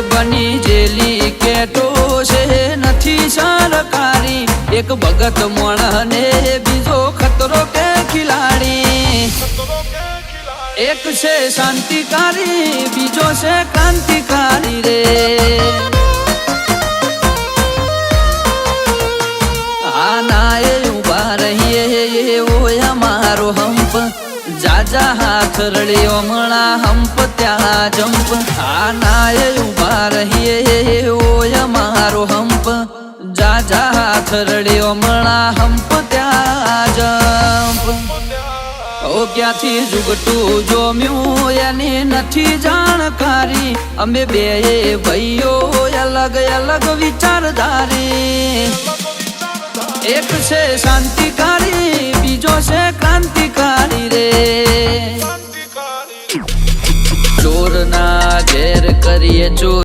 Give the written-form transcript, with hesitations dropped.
બની જેલી કેટો છે નથી સરકારી એક ભગત મોણને બીજો ખતરો કે ખિલાડી એક છે શાંતિકારી બીજો છે ક્રાંતિકારી રે આના એ ઉભા રહીએ ઓય અમારો હંપ જાજા હાથ રળ્યો મણા હંપ ત્યાં જંપ આના એ ઉભા રહીએ ઓય અમારો હંપ જાજા હાથ રળ્યો મણા હંપ ત્યાં જંપ ઓ ક્યાંથી જુગટું જોમ્યું એની નથી જાણકારી અમે બે ભાઈઓ અલગ અલગ વિચારધારી એક છે શાંતિકારી બીજો છે ક્રાંતિકારી રે ચોર ના ઘેર કરીએ ચોર